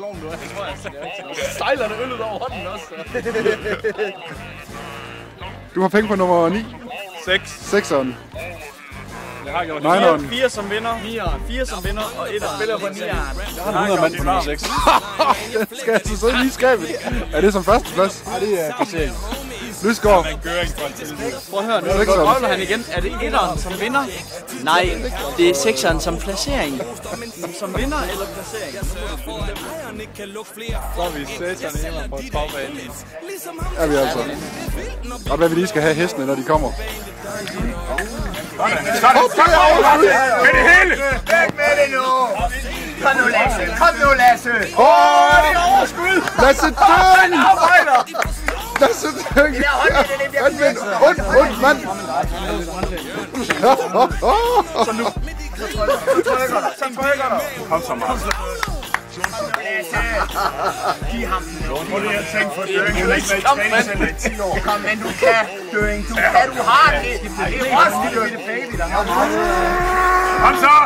klovn, du er. Det tror jeg. Stejler det øllet over hånden også. Du har penge på nummer 9. 6. 6'eren. Jeg har gjort 4 som vinder. 4 som vinder og 1 spiller på 9'eren. Jeg har 100 mand på nummer 6. Den skal altså sidde lige i skabet. Er det som førsteplads? Nej, det er placering. Lysgaard. Prøv at høre, nu røvler han igen. Er det 1'eren som vinder? Nej, det er 6'eren som placering. Som vinder eller placering? Så er vi sætterne hjemme på travbanen. Er vi altså. Og hvad vi lige skal have hestene, når de kommer. Med det hele! Væk med det nu! Kom nu, Lasse! Kom nu, Lasse! Det er overskud! Lasse Døng! Lasse Døng! Und, mand! Så nu! Så trykker du! Kom så meget! Giv ham den. Prøv lige at tænke for Døring. Du har ikke været i træningscenter i 10 år. Kom, men du kan, Døring. Du kan, du har det. Det er Roskilde, det baby, der har det. Kom så!